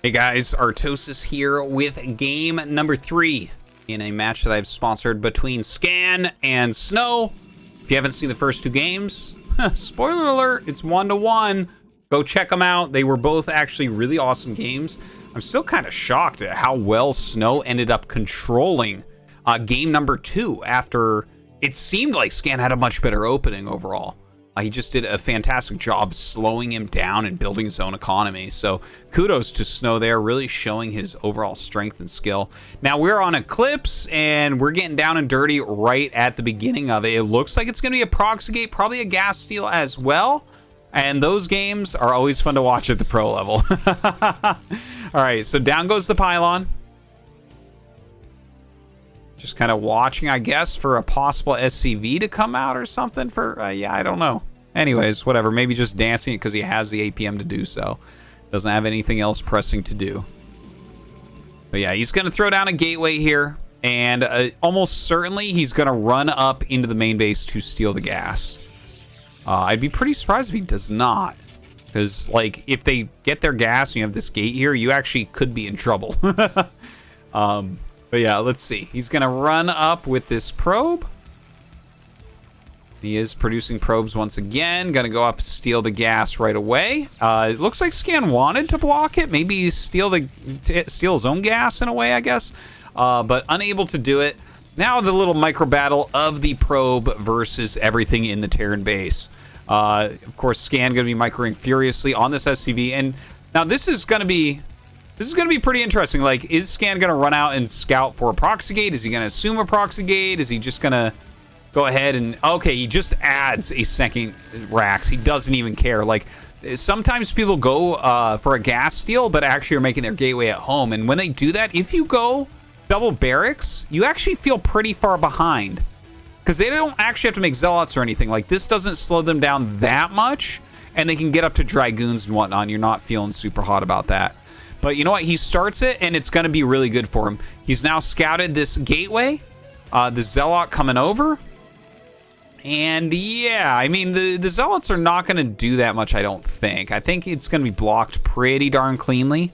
Hey guys, Artosis here with game number 3 in a match that I've sponsored between Scan and SnOw. If you haven't seen the first two games, spoiler alert, it's 1-1. Go check them out. They were both actually really awesome games. I'm still kind of shocked at how well SnOw ended up controlling game number 2 after it seemed like Scan had a much better opening overall. He just did a fantastic job slowing him down and building his own economy. So kudos to SnOw there, really showing his overall strength and skill. Now we're on Eclipse, and we're getting down and dirty right at the beginning of it. It looks like it's going to be a Proxy gate, probably a gas steal as well. And those games are always fun to watch at the pro level. All right, so down goes the pylon. Just kind of watching, I guess, for a possible SCV to come out or something for, yeah, I don't know. Anyways, whatever. Maybe just dancing it because he has the APM to do so. Doesn't have anything else pressing to do. But yeah, he's going to throw down a gateway here. And almost certainly he's going to run up into the main base to steal the gas. I'd be pretty surprised if he does not. Because, like, if they get their gas and you have this gate here, you actually could be in trouble. But yeah, let's see. He's going to run up with this probe. He is producing probes once again. Going to go up, steal the gas right away. It looks like Scan wanted to block it. Maybe steal his own gas in a way, I guess. But unable to do it. Now the little micro battle of the probe versus everything in the Terran base. Of course, Scan going to be microing furiously on this SCV. And now this is going to be pretty interesting. Like, is Scan going to run out and scout for a Proxy gate? Is he going to assume a Proxy gate? Is he just going to go ahead and... Okay, he just adds a second Rax. He doesn't even care. Like, sometimes people go for a gas steal, but actually are making their gateway at home. And when they do that, if you go double barracks, you actually feel pretty far behind. Because they don't actually have to make Zealots or anything. Like, this doesn't slow them down that much. And they can get up to Dragoons and whatnot. And you're not feeling super hot about that. But you know what? He starts it, and it's going to be really good for him. He's now scouted this gateway. The Zealot coming over. And yeah, I mean, the Zealots are not going to do that much, I don't think. I think it's going to be blocked pretty darn cleanly.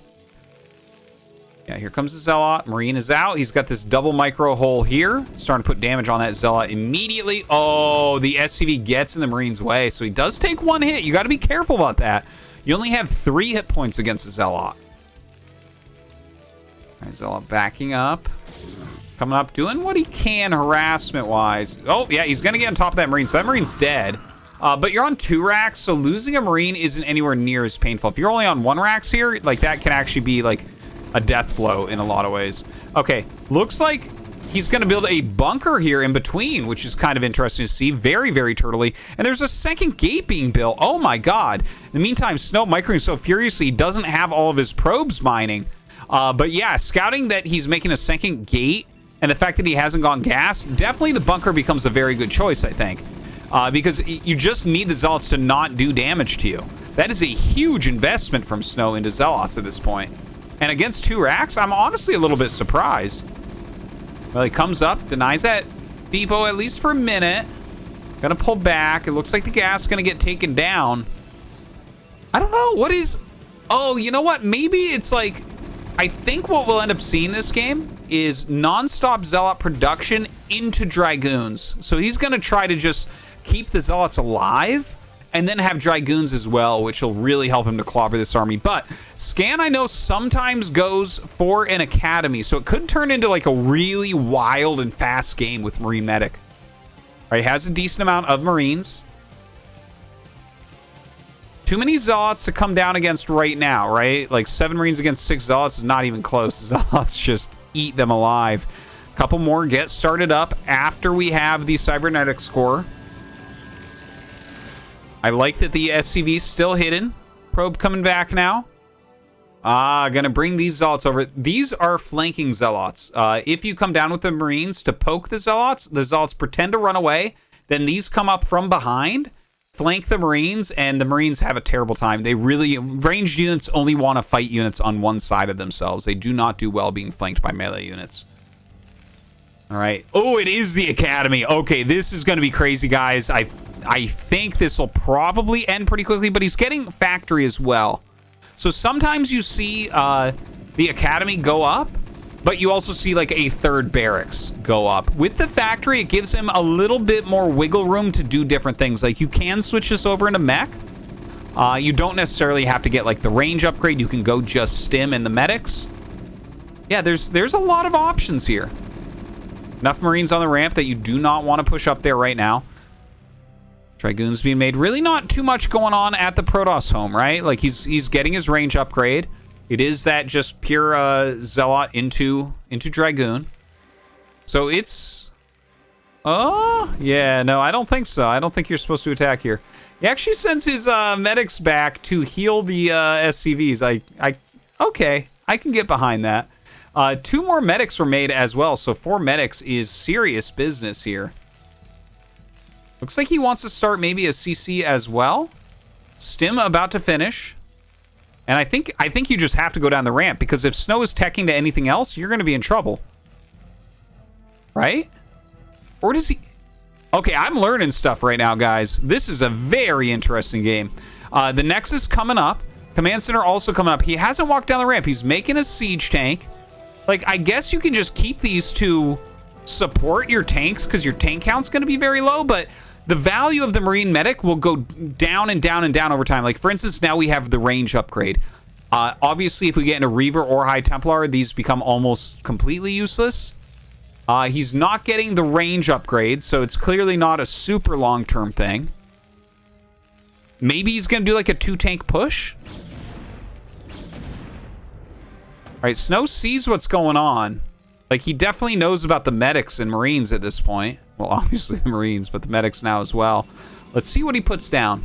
Yeah, here comes the Zealot. Marine is out. He's got this double micro hole here. Starting to put damage on that Zealot immediately. Oh, the SCV gets in the Marine's way. So he does take one hit. You got to be careful about that. You only have 3 hit points against the Zealot. All right, Zealot backing up. Coming up, doing what he can harassment-wise. Oh, yeah, he's going to get on top of that Marine. So that Marine's dead. But you're on 2 racks, so losing a Marine isn't anywhere near as painful. If you're only on 1 racks here, like, that can actually be, like, a death blow in a lot of ways. Okay, looks like he's going to build a bunker here in between, which is kind of interesting to see. Very, very turtly. And there's a second gate being built. Oh, my God. In the meantime, SnOw microing so furiously, he doesn't have all of his probes mining. But yeah, scouting that he's making a second gate and the fact that he hasn't gone gas, definitely the bunker becomes a very good choice, I think. Because you just need the Zealots to not do damage to you. That is a huge investment from SnOw into Zealots at this point. And against 2 racks, I'm honestly a little bit surprised. Well, he comes up, denies that depot at least for a minute. Gonna pull back. It looks like the gas is gonna get taken down. I don't know. What is... Oh, you know what? Maybe it's like... I think what we'll end up seeing this game is non-stop Zealot production into Dragoons. So he's going to try to just keep the Zealots alive and then have Dragoons as well, which will really help him to clobber this army. But Scan, I know, sometimes goes for an Academy, so it could turn into like a really wild and fast game with Marine Medic. All right, has a decent amount of Marines. Too many Zealots to come down against right now, right? Like 7 Marines against 6 Zealots is not even close. Zealots just eat them alive. A couple more get started up after we have the cybernetic score. I like that the SCV is still hidden. Probe coming back now. Gonna bring these Zealots over. These are flanking Zealots. If you come down with the Marines to poke the Zealots pretend to run away. Then these come up from behind, flank the Marines, and the Marines have a terrible time. They really... Ranged units only want to fight units on one side of themselves. They do not do well being flanked by melee units. All right. Oh, it is the Academy. Okay, this is going to be crazy, guys. I think this will probably end pretty quickly, but he's getting Factory as well. So sometimes you see the academy go up, but you also see like a third barracks go up. With the factory, it gives him a little bit more wiggle room to do different things. Like you can switch this over into mech. You don't necessarily have to get like the range upgrade. You can go just stim and the medics. Yeah, there's a lot of options here. Enough Marines on the ramp that you do not want to push up there right now. Dragoons being made. Really not too much going on at the Protoss home, right? Like he's getting his range upgrade. It is that just pure Zealot into Dragoon. So it's... Oh, yeah, no, I don't think so. I don't think you're supposed to attack here. He actually sends his medics back to heal the SCVs. Okay, I can get behind that. 2 more medics were made as well, so 4 medics is serious business here. Looks like he wants to start maybe a CC as well. Stim about to finish. And I think you just have to go down the ramp, because if SnOw is teching to anything else, you're going to be in trouble. Right? Or does he... Okay, I'm learning stuff right now, guys. This is a very interesting game. The Nexus coming up. Command Center also coming up. He hasn't walked down the ramp. He's making a siege tank. Like, I guess you can just keep these to support your tanks, because your tank count's going to be very low, but the value of the Marine Medic will go down and down and down over time. Like, for instance, now we have the range upgrade. Obviously, if we get into Reaver or High Templar, these become almost completely useless. He's not getting the range upgrade, so it's clearly not a super long-term thing. Maybe he's going to do like a 2-tank push? All right, SnOw sees what's going on. Like, he definitely knows about the medics and Marines at this point. Well, obviously the Marines, but the medics now as well. Let's see what he puts down.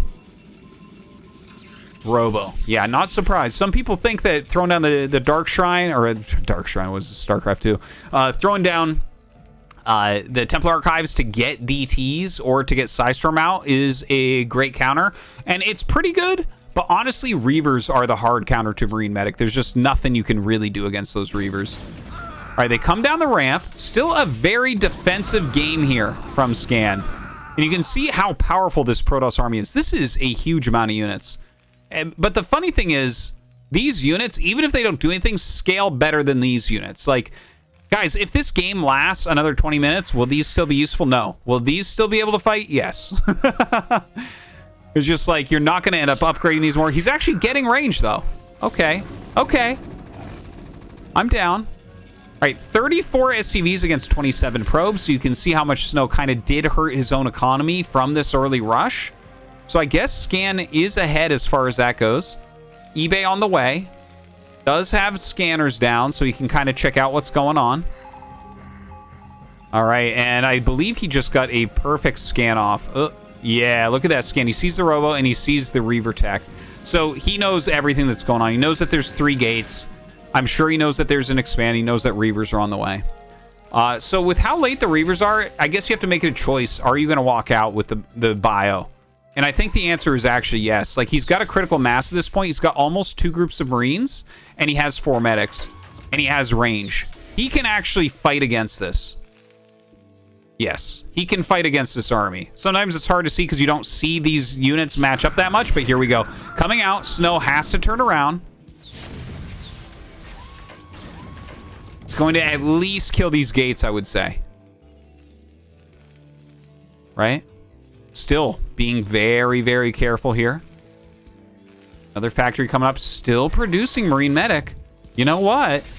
Robo. Yeah, not surprised. Some people think that throwing down the Dark Shrine, or Dark Shrine was StarCraft 2, throwing down the Templar Archives to get DTs or to get Psystorm out is a great counter. And it's pretty good. But honestly, Reavers are the hard counter to Marine Medic. There's just nothing you can really do against those Reavers. All right, they come down the ramp. Still a very defensive game here from Scan. And you can see how powerful this Protoss army is. This is a huge amount of units. But the funny thing is, these units, even if they don't do anything, scale better than these units. Like, guys, if this game lasts another 20 minutes, will these still be useful? No. Will these still be able to fight? Yes. It's just like, you're not going to end up upgrading these more. He's actually getting range, though. Okay. Okay. I'm down. All right, 34 SCVs against 27 probes, so you can see how much SnOw kind of did hurt his own economy from this early rush. So I guess Scan is ahead as far as that goes. eBay on the way. Does have scanners down, so he can kind of check out what's going on. All right, and I believe he just got a perfect scan off. Yeah, look at that scan. He sees the Robo, and he sees the Reaver tech. So he knows everything that's going on. He knows that there's 3 gates. I'm sure he knows that there's an expand. He knows that Reavers are on the way. So with how late the Reavers are, I guess you have to make a choice. Are you going to walk out with the bio? And I think the answer is actually yes. Like, he's got a critical mass at this point. He's got almost 2 groups of Marines, and he has 4 medics, and he has range. He can actually fight against this. Yes, he can fight against this army. Sometimes it's hard to see because you don't see these units match up that much, but here we go. Coming out, SnOw has to turn around. It's going to at least kill these gates, I would say. Right? Still being very, very careful here. Another factory coming up, still producing Marine Medic. You know what?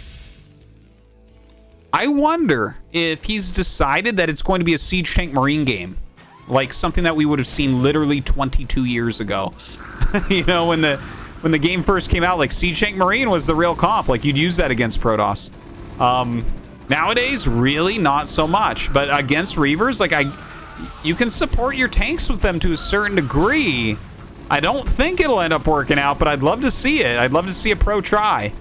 I wonder if he's decided that it's going to be a Siege Tank Marine game. Like something that we would have seen literally 22 years ago. You know, when the game first came out, like Siege Tank Marine was the real comp. Like, you'd use that against Protoss. Nowadays, really not so much. But against Reavers, like, you can support your tanks with them to a certain degree. I don't think it'll end up working out, but I'd love to see it. I'd love to see a pro try.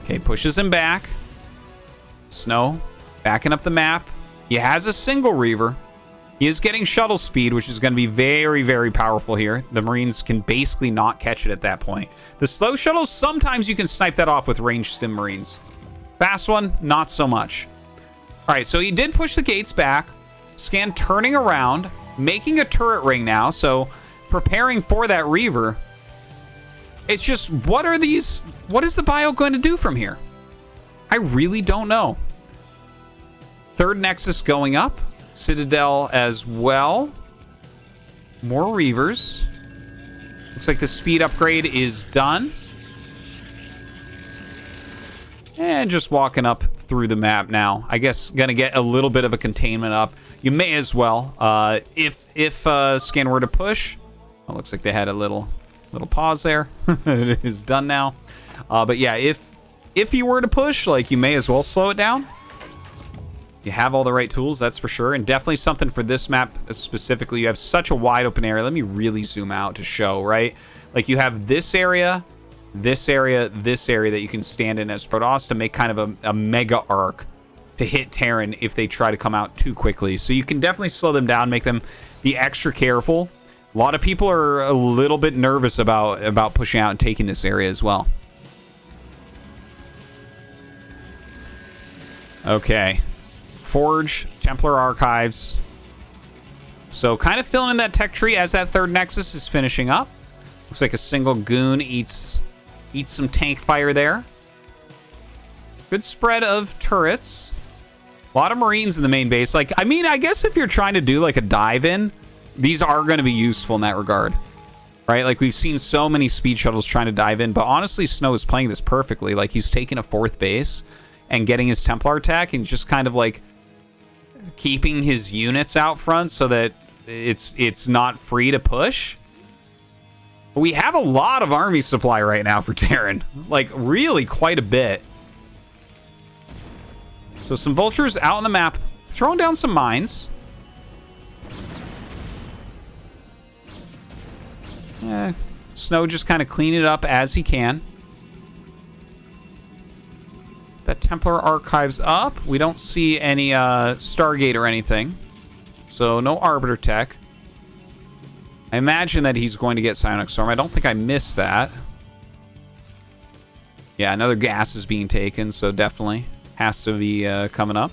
Okay, pushes him back. SnOw backing up the map. He has a single Reaver. He is getting shuttle speed, which is going to be very, very powerful here. The Marines can basically not catch it at that point. The slow shuttles, sometimes you can snipe that off with ranged stim Marines. Fast one, not so much. All right, so he did push the gates back. Scan turning around, making a turret ring now. So preparing for that Reaver. It's just, what is the bio going to do from here? I really don't know. Third Nexus going up. Citadel as well. More Reavers. Looks like the speed upgrade is done. And just walking up through the map now. I guess gonna get a little bit of a containment up. You may as well. If Scan were to push. Oh, looks like they had a little pause there. It is done now. But yeah, if you were to push, like, you may as well slow it down. You have all the right tools, that's for sure. And definitely something for this map specifically. You have such a wide open area. Let me really zoom out to show, right? Like, you have this area, this area, this area that you can stand in as Protoss to make kind of a mega arc to hit Terran if they try to come out too quickly. So you can definitely slow them down, make them be extra careful. A lot of people are a little bit nervous about pushing out and taking this area as well. Okay. Forge, Templar Archives. So kind of filling in that tech tree as that third Nexus is finishing up. Looks like a single goon eats some tank fire there. Good spread of turrets. A lot of Marines in the main base. Like, I mean, I guess if you're trying to do like a dive in, these are going to be useful in that regard. Right? Like, we've seen so many speed shuttles trying to dive in, but honestly, SnOw is playing this perfectly. Like, he's taking a fourth base and getting his Templar attack and just kind of like keeping his units out front so that it's not free to push. We have a lot of army supply right now for Terran. Like, really quite a bit. So some vultures out on the map, throwing down some mines. SnOw just kind of clean it up as he can. That Templar Archives up. We don't see any Stargate or anything. So no Arbiter tech. I imagine that he's going to get Psionic Storm. I don't think I missed that. Yeah, another gas is being taken, so definitely has to be coming up.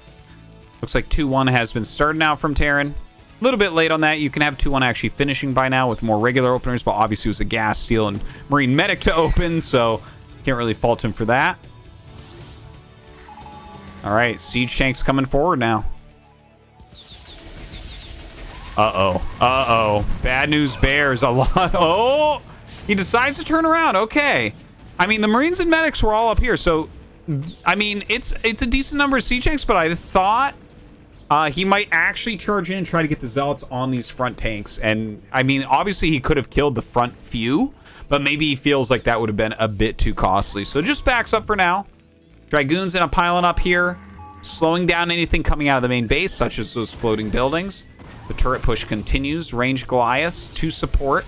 Looks like 2-1 has been started now from Terran. A little bit late on that. You can have 2-1 actually finishing by now with more regular openers, but obviously it was a gas steal and Marine Medic to open, so can't really fault him for that. All right, Siege Tank's coming forward now. Uh-oh. Bad news bears a lot. Oh, he decides to turn around. Okay. I mean, the Marines and Medics were all up here, so, I mean, it's a decent number of Siege Tanks, but I thought he might actually charge in and try to get the Zealots on these front tanks. And, I mean, obviously he could have killed the front few, but maybe he feels like that would have been a bit too costly. So just backs up for now. Dragoons in a piling up here, slowing down anything coming out of the main base, such as those floating buildings. The turret push continues. Ranged Goliaths to support.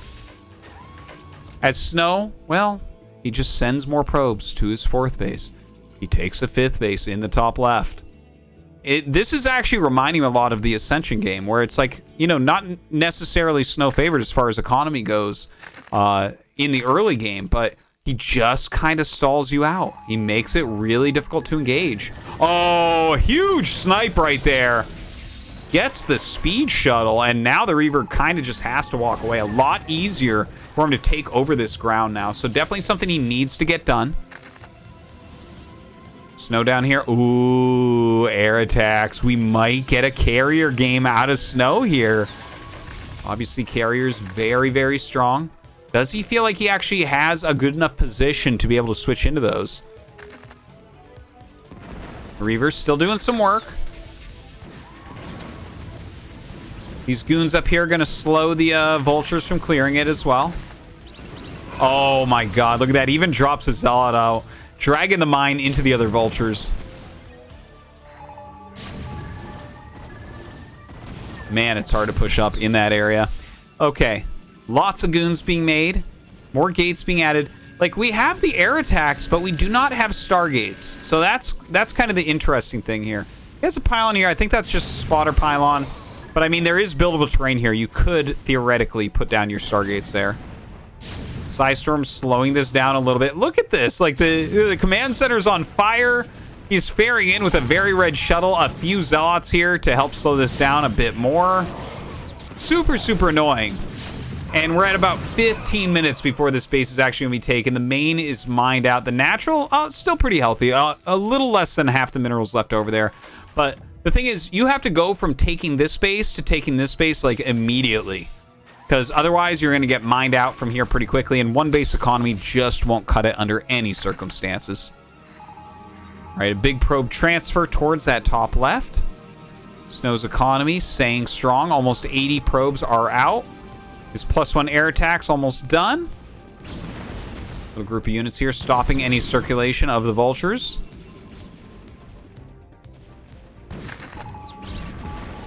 As SnOw, well, he just sends more probes to his fourth base. He takes a fifth base in the top left. This is actually reminding me a lot of the Ascension game, where it's like, you know, not necessarily SnOw favored as far as economy goes in the early game, but he just kind of stalls you out. He makes it really difficult to engage. Oh, huge snipe right there. Gets the speed shuttle, and now the Reaver kind of just has to walk away. A lot easier for him to take over this ground now. So definitely something he needs to get done. SnOw down here. Ooh, air attacks. We might get a carrier game out of SnOw here. Obviously, carrier's very, very strong. Does he feel like he actually has a good enough position to be able to switch into those? Reaver's still doing some work. These goons up here are going to slow the vultures from clearing it as well. Oh my god, look at that. Even drops a Zealot out, dragging the mine into the other vultures. Man, it's hard to push up in that area. Okay, lots of goons being made. More gates being added. Like, we have the air attacks, but we do not have Stargates. So that's kind of the interesting thing here. There's a pylon here. I think that's just a spotter pylon. But, I mean, there is buildable terrain here. You could theoretically put down your Stargates there. Psystorm slowing this down a little bit. Look at this. Like, the command center's on fire. He's ferrying in with a very red shuttle. A few Zealots here to help slow this down a bit more. Super, super annoying. And we're at about 15 minutes before this base is actually going to be taken. The main is mined out. The natural, still pretty healthy. A little less than half the minerals left over there. But the thing is, you have to go from taking this base to taking this base, like, immediately. Because otherwise, you're going to get mined out from here pretty quickly. And one base economy just won't cut it under any circumstances. All right, a big probe transfer towards that top left. SnOw's economy staying strong. Almost 80 probes are out. His +1 air attack's almost done. Little group of units here stopping any circulation of the vultures.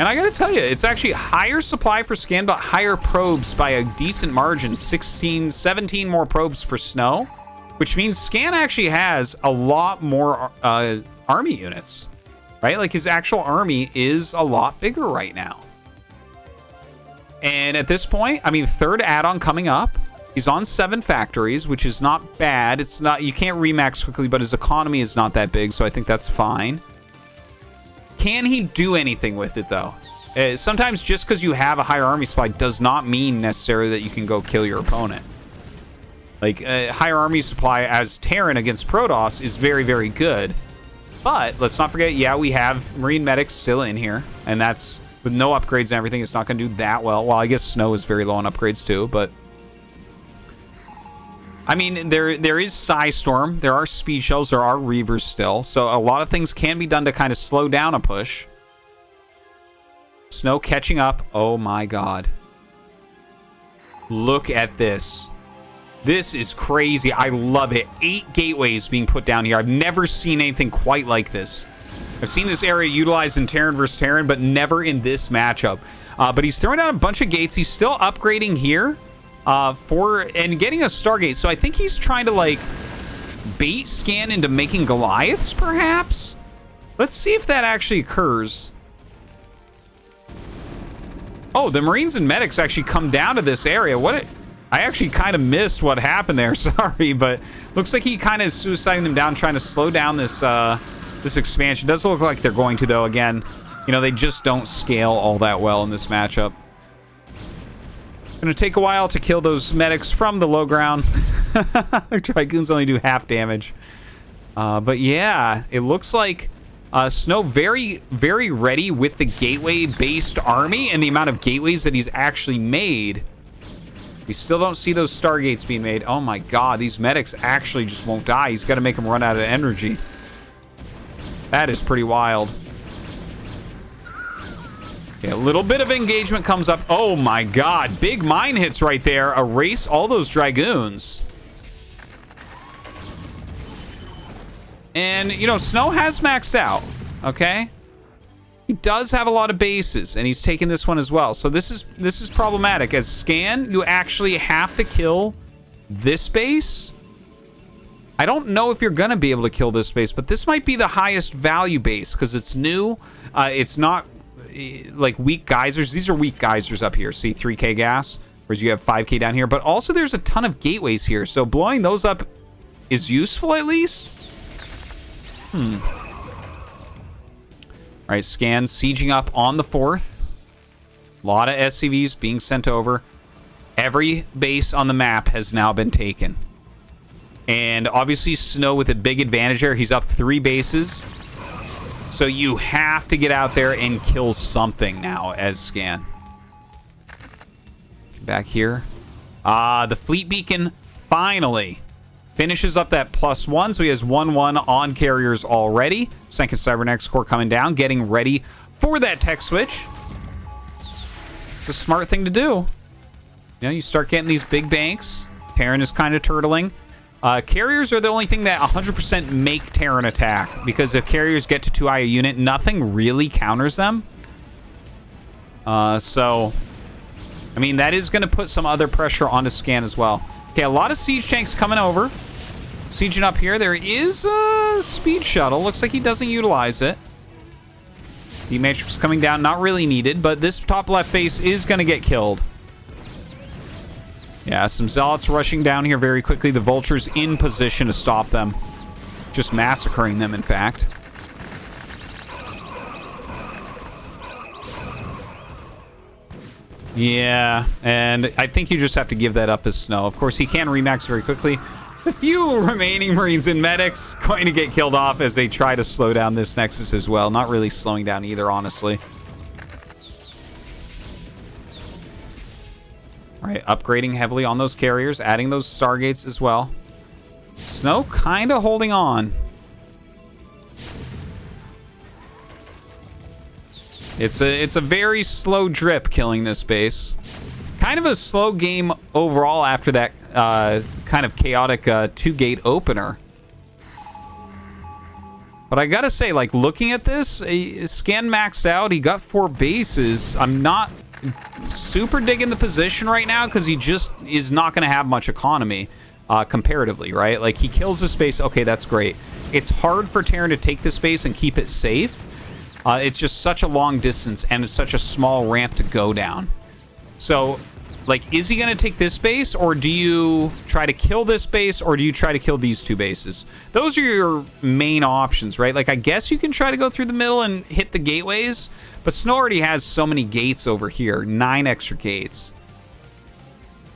And I gotta tell you, it's actually higher supply for Scan, but higher probes by a decent margin. 16, 17 more probes for SnOw, which means Scan actually has a lot more army units, right? Like, his actual army is a lot bigger right now. And at this point, I mean, third add-on coming up. He's on 7 factories, which is not bad. It's not, you can't remax quickly, but his economy is not that big, so I think that's fine. Can he do anything with it, though? Sometimes just because you have a higher army supply does not mean necessarily that you can go kill your opponent. Like, higher army supply as Terran against Protoss is very, very good. But let's not forget, yeah, we have Marine Medics still in here, and that's... with no upgrades and everything, it's not going to do that well. Well, I guess SnOw is very low on upgrades too, but... I mean, there is Psystorm, there are Speed Shells, there are Reavers still, so a lot of things can be done to kind of slow down a push. SnOw catching up. Oh my god. Look at this. This is crazy. I love it. 8 gateways being put down here. I've never seen anything quite like this. I've seen this area utilized in Terran versus Terran, but never in this matchup. But he's throwing out a bunch of gates. He's still upgrading here and getting a Stargate. So I think he's trying to, like, bait Scan into making Goliaths, perhaps? Let's see if that actually occurs. Oh, the Marines and Medics actually come down to this area. I actually kind of missed what happened there. Sorry, but looks like he kind of is suiciding them down, trying to slow down this... this expansion. Doesn't look like they're going to, though. Again, you know, they just don't scale all that well in this matchup. Gonna take a while to kill those medics from the low ground. Dragoons only do half damage. But yeah, it looks like SnOw very, very ready with the gateway-based army and the amount of gateways that he's actually made. We still don't see those Stargates being made. Oh my god, these medics actually just won't die. He's got to make them run out of energy. That is pretty wild. Okay, a little bit of engagement comes up. Oh my god, big mine hits right there. Erase all those Dragoons. And, you know, SnOw has maxed out, okay? He does have a lot of bases, and he's taking this one as well. So this is problematic. As Scan, you actually have to kill this base. I don't know if you're going to be able to kill this base, but this might be the highest value base because it's new. It's not like weak geysers. These are weak geysers up here. See, 3k gas, whereas you have 5k down here. But also there's a ton of gateways here, so blowing those up is useful at least. All right, Scan sieging up on the 4th. A lot of SCVs being sent over. Every base on the map has now been taken. And obviously SnOw with a big advantage there. He's up 3 bases. So you have to get out there and kill something now as Scan. Back here. The fleet beacon finally finishes up that +1. So he has 1-1 on carriers already. Second Cybernetics Core coming down, getting ready for that tech switch. It's a smart thing to do. You know, you start getting these big banks. Terran is kind of turtling. Carriers are the only thing that 100% make Terran attack, because if carriers get to 2i a unit, nothing really counters them. So, I mean, that is going to put some other pressure onto Scan as well. Okay, a lot of siege tanks coming over. Sieging up here. There is a speed shuttle. Looks like he doesn't utilize it. The Matrix coming down, not really needed, but this top left base is going to get killed. Yeah, some Zealots rushing down here very quickly. The Vultures in position to stop them. Just massacring them, in fact. Yeah, and I think you just have to give that up as SnOw. Of course, he can remax very quickly. The few remaining Marines and medics going to get killed off as they try to slow down this Nexus as well. Not really slowing down either, honestly. All right, upgrading heavily on those carriers, adding those Stargates as well. SnOw kind of holding on. It's a very slow drip killing this base. Kind of a slow game overall after that kind of chaotic 2-gate opener. But I gotta say, like, looking at this, Scan maxed out. He got 4 bases. I'm not super digging the position right now because he just is not going to have much economy comparatively, right? Like, he kills the space. Okay, that's great. It's hard for Terran to take the space and keep it safe. It's just such a long distance and it's such a small ramp to go down. So, like, is he going to take this base, or do you try to kill this base, or do you try to kill these 2 bases? Those are your main options, right? Like, I guess you can try to go through the middle and hit the gateways, but SnOw already has so many gates over here, 9 extra gates.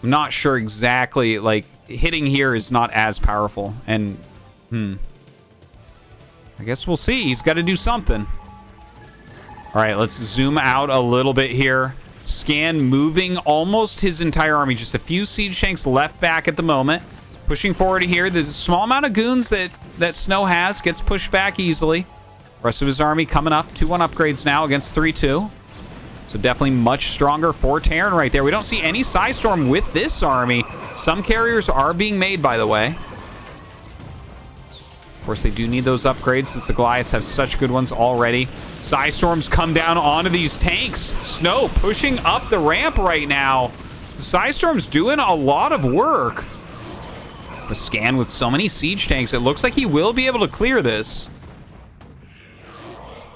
I'm not sure exactly, like, hitting here is not as powerful, and, I guess we'll see. He's got to do something. All right, let's zoom out a little bit here. Scan moving almost his entire army. Just a few siege tanks left back at the moment. Pushing forward here. The small amount of goons that SnOw has gets pushed back easily. Rest of his army coming up. 2-1 upgrades now against 3-2. So definitely much stronger for Terran right there. We don't see any Psystorm with this army. Some carriers are being made, by the way. Of course, they do need those upgrades since the Goliaths have such good ones already. Psystorms come down onto these tanks. SnOw pushing up the ramp right now. The Psystorm's doing a lot of work. The Scan with so many siege tanks, it looks like he will be able to clear this.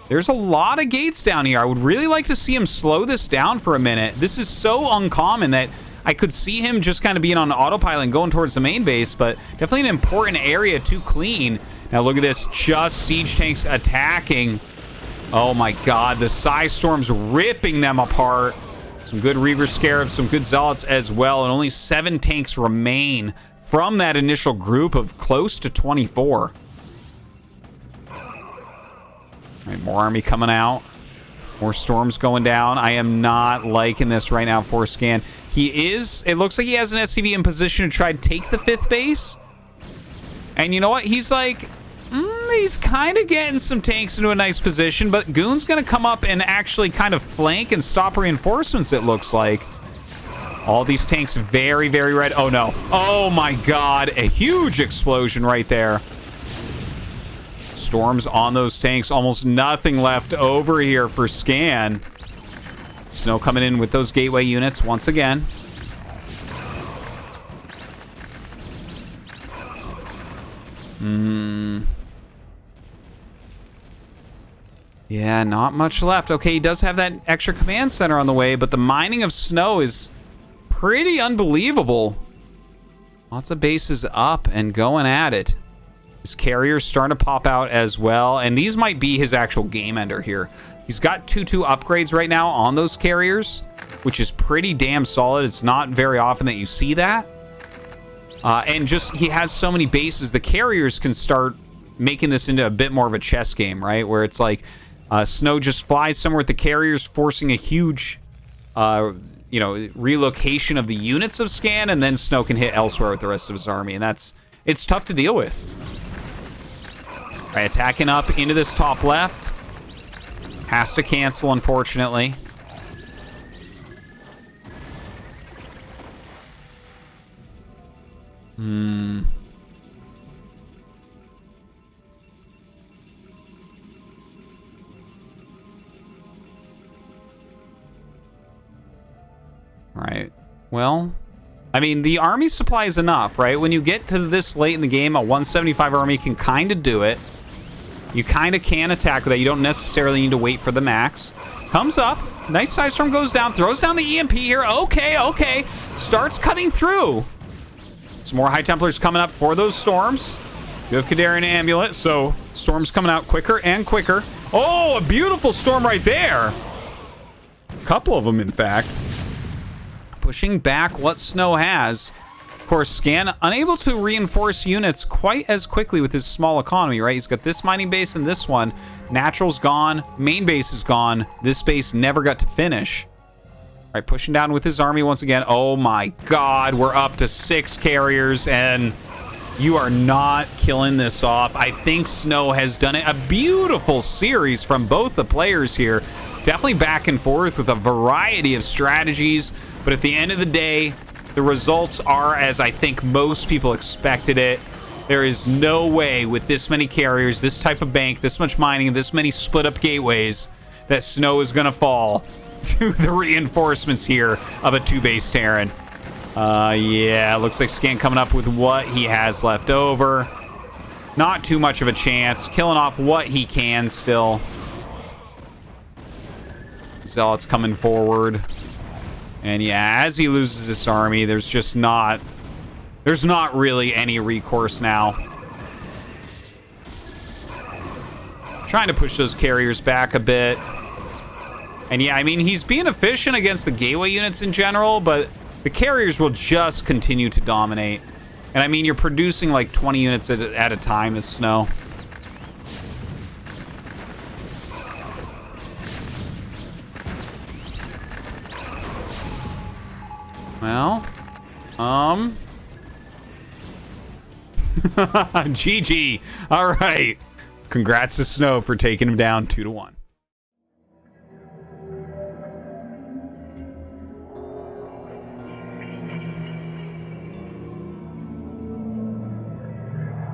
There's a lot of gates down here. I would really like to see him slow this down for a minute. This is so uncommon that I could see him just kind of being on autopilot and going towards the main base, but definitely an important area to clean. Now look at this, just siege tanks attacking. Oh my god, the Psystorm's ripping them apart. Some good Reaver Scarabs, some good Zealots as well, and only 7 tanks remain from that initial group of close to 24. All right, more army coming out. More storms going down. I am not liking this right now for Scan. He is, it looks like he has an SCV in position to try to take the 5th base. And you know what? He's like, he's kind of getting some tanks into a nice position, but Goon's going to come up and actually kind of flank and stop reinforcements, it looks like. All these tanks very, very red. Oh, no. Oh, my God. A huge explosion right there. Storms on those tanks. Almost nothing left over here for Scan. SnOw coming in with those gateway units once again. Yeah, not much left. Okay, he does have that extra command center on the way, but the mining of SnOw is pretty unbelievable. Lots of bases up and going at it. His carrier's starting to pop out as well, and these might be his actual game ender here. He's got 2-2 upgrades right now on those carriers, which is pretty damn solid. It's not very often that you see that. And just, he has so many bases, the carriers can start making this into a bit more of a chess game, right? Where it's like, SnOw just flies somewhere with the carriers, forcing a huge, you know, relocation of the units of Scan, and then SnOw can hit elsewhere with the rest of his army, and it's tough to deal with. All right, attacking up into this top left. Has to cancel, unfortunately. Right. Well, I mean, the army supply is enough, right? When you get to this late in the game, a 175 army can kind of do it. You kind of can attack with that. You don't necessarily need to wait for the max. Comes up. Nice Psystorm goes down. Throws down the EMP here. Okay, okay. Starts cutting through. Some more High Templars coming up for those storms. You have Kadarian Amulet, so storms coming out quicker and quicker. Oh, a beautiful storm right there. A couple of them, in fact. pushing back what SnOw has. Of course, Scan unable to reinforce units quite as quickly with his small economy, right? He's got this mining base and this one. Natural's gone. Main base is gone. This base never got to finish. All right, pushing down with his army once again. Oh my god, we're up to 6 carriers, and you are not killing this off. I think SnOw has done it. A beautiful series from both the players here. Definitely back and forth with a variety of strategies, but at the end of the day, the results are as I think most people expected it. There is no way with this many carriers, this type of bank, this much mining, and this many split up gateways that SnOw is going to fall to the reinforcements here of a 2-base Terran. Yeah, looks like Scan coming up with what he has left over. Not too much of a chance. Killing off what he can still. Zealot's coming forward. And yeah, as he loses this army, there's just not... There's not really any recourse now. Trying to push those carriers back a bit. And yeah, I mean, he's being efficient against the gateway units in general, but the carriers will just continue to dominate. And I mean, you're producing like 20 units at a time as SnOw. Well, GG. All right. Congrats to SnOw for taking him down 2-1.